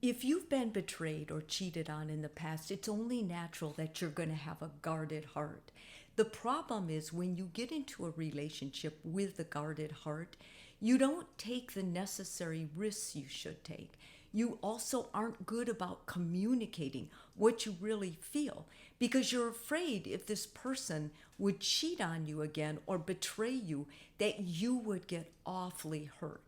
If you've been betrayed or cheated on in the past, it's only natural that you're going to have a guarded heart. The problem is when you get into a relationship with a guarded heart, you don't take the necessary risks you should take. You also aren't good about communicating what you really feel because you're afraid if this person would cheat on you again or betray you, that you would get awfully hurt.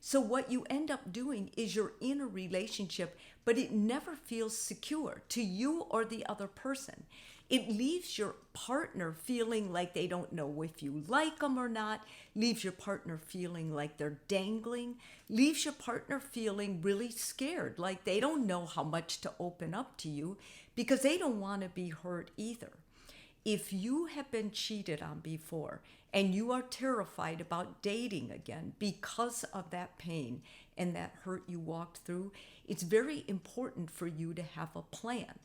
So what you end up doing is you're in a relationship, but it never feels secure to you or the other person. It leaves your partner feeling like they don't know if you like them or not, leaves your partner feeling like they're dangling, leaves your partner feeling really scared, like they don't know how much to open up to you because they don't want to be hurt either. If you have been cheated on before and you are terrified about dating again because of that pain and that hurt you walked through, it's very important for you to have a plan.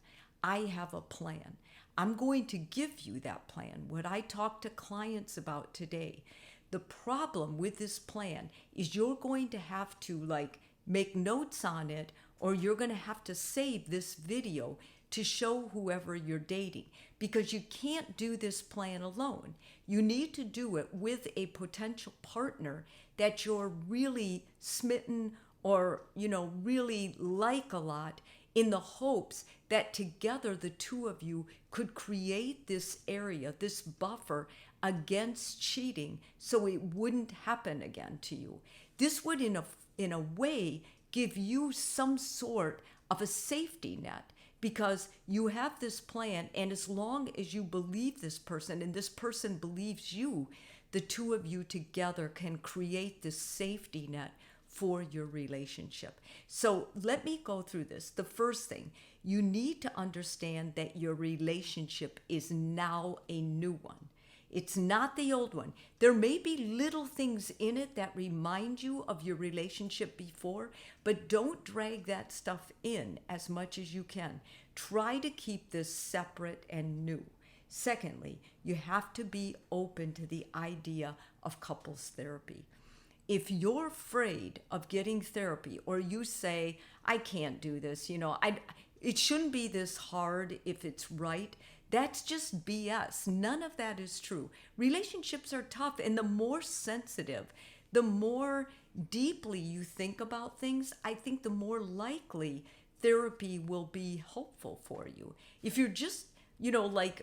I have a plan. I'm going to give you that plan. What I talk to clients about today, the problem with this plan is you're going to have to make notes on it, or you're going to have to save this video to show whoever you're dating, because you can't do this plan alone. You need to do it with a potential partner that you're really smitten or, really like a lot, in the hopes that together the two of you could create this area, this buffer against cheating so it wouldn't happen again to you. This would, in a way, give you some sort of a safety net, because you have this plan, and as long as you believe this person and this person believes you, the two of you together can create this safety net for your relationship. So let me go through this. The first thing, you need to understand that your relationship is now a new one. It's not the old one. There may be little things in it that remind you of your relationship before, but don't drag that stuff in as much as you can. Try to keep this separate and new. Secondly, you have to be open to the idea of couples therapy. If you're afraid of getting therapy, or you say, I can't do this, it shouldn't be this hard if it's right, that's just BS. None of that is true. Relationships are tough, and the more sensitive, the more deeply you think about things, I think the more likely therapy will be helpful for you. If you're just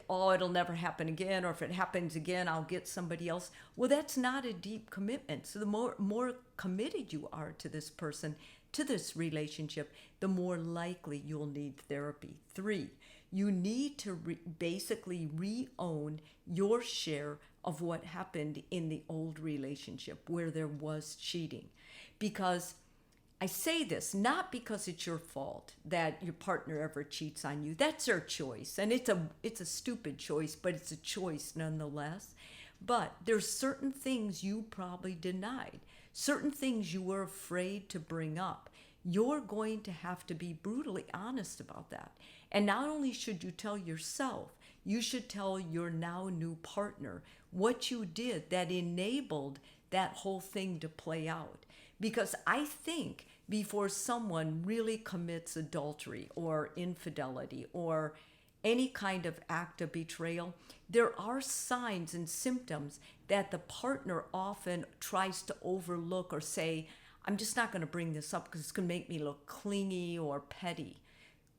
oh, it'll never happen again, or if it happens again, I'll get somebody else. Well, that's not a deep commitment. So the more committed you are to this person, to this relationship, the more likely you'll need therapy. 3, you need to basically re-own your share of what happened in the old relationship where there was cheating. Because I say this not because it's your fault that your partner ever cheats on you. That's their choice, and it's a stupid choice, but it's a choice nonetheless. But there's certain things you probably denied, certain things you were afraid to bring up. You're going to have to be brutally honest about that. And not only should you tell yourself, you should tell your now new partner what you did that enabled that whole thing to play out. Because I think before someone really commits adultery or infidelity or any kind of act of betrayal, there are signs and symptoms that the partner often tries to overlook or say, I'm just not going to bring this up because it's going to make me look clingy or petty.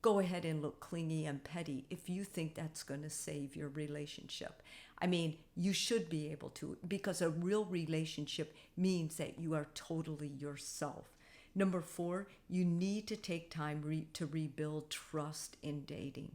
Go ahead and look clingy and petty if you think that's going to save your relationship. I mean, you should be able to, because a real relationship means that you are totally yourself. Number 4, you need to take time to rebuild trust in dating.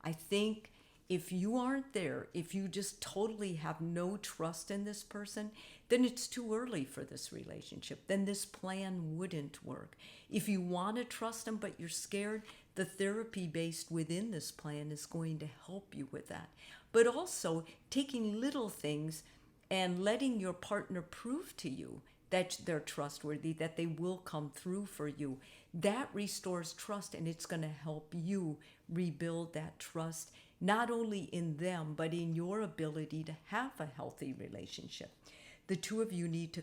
I think if you aren't there, if you just totally have no trust in this person, then it's too early for this relationship. Then this plan wouldn't work. If you want to trust them but you're scared, the therapy based within this plan is going to help you with that. But also taking little things and letting your partner prove to you that they're trustworthy, that they will come through for you. That restores trust, and it's going to help you rebuild that trust, not only in them, but in your ability to have a healthy relationship. The two of you need to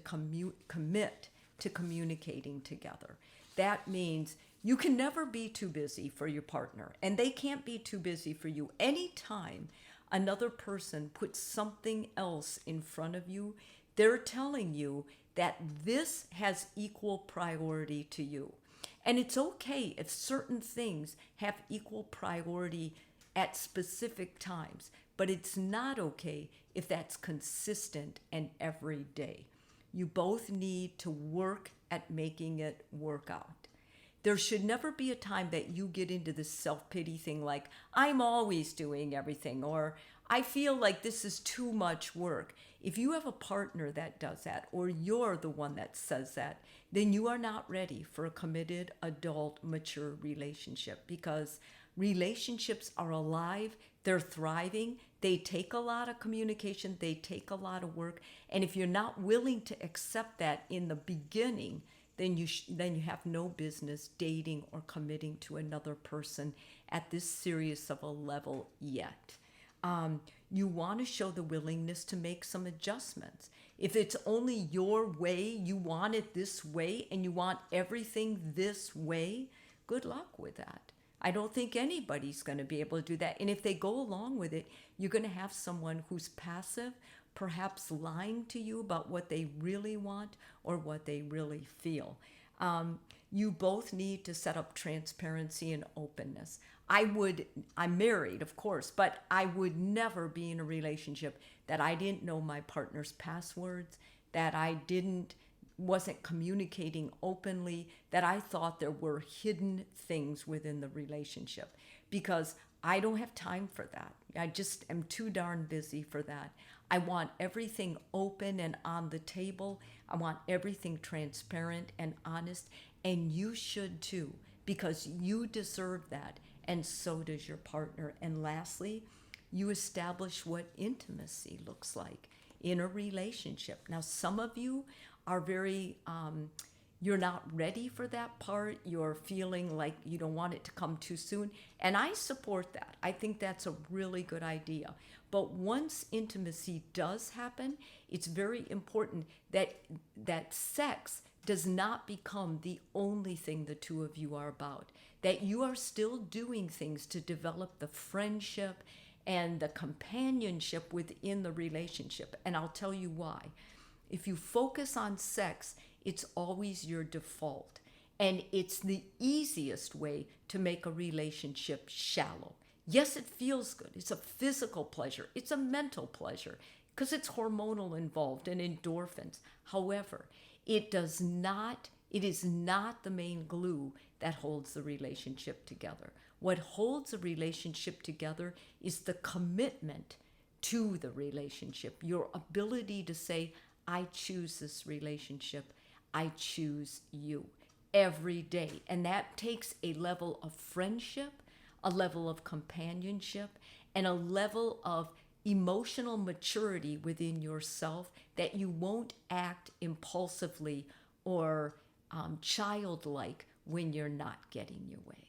commit to communicating together. That means You can never be too busy for your partner, and they can't be too busy for you. Anytime another person puts something else in front of you, they're telling you that this has equal priority to you. And it's okay if certain things have equal priority at specific times, but it's not okay if that's consistent and every day. You both need to work at making it work out. There should never be a time that you get into this self-pity thing like, I'm always doing everything, or I feel like this is too much work. If you have a partner that does that, or you're the one that says that, then you are not ready for a committed, adult, mature relationship, because relationships are alive, they're thriving, they take a lot of communication, they take a lot of work, and if you're not willing to accept that in the beginning, then you have no business dating or committing to another person at this serious of a level yet. You want to show the willingness to make some adjustments. If it's only your way, you want it this way, and you want everything this way, good luck with that. I don't think anybody's going to be able to do that. And if they go along with it, you're going to have someone who's passive, perhaps lying to you about what they really want or what they really feel. You both need to set up transparency and openness. I'm married, of course, but I would never be in a relationship that I didn't know my partner's passwords, that wasn't communicating openly, that I thought there were hidden things within the relationship, because I don't have time for that. I just am too darn busy for that. I want everything open and on the table. I want everything transparent and honest, and you should too, because you deserve that, and so does your partner. And lastly, you establish what intimacy looks like in a relationship. Now, some of you are you're not ready for that part. You're feeling like you don't want it to come too soon. And I support that. I think that's a really good idea. But once intimacy does happen, it's very important that sex does not become the only thing the two of you are about. That you are still doing things to develop the friendship and the companionship within the relationship. And I'll tell you why. If you focus on sex, it's always your default. And it's the easiest way to make a relationship shallow. Yes, it feels good. It's a physical pleasure. It's a mental pleasure because it's hormonal involved and endorphins. However, it is not the main glue that holds the relationship together. What holds a relationship together is the commitment to the relationship, your ability to say, I choose this relationship. I choose you every day. And that takes a level of friendship, a level of companionship, and a level of emotional maturity within yourself that you won't act impulsively or childlike when you're not getting your way.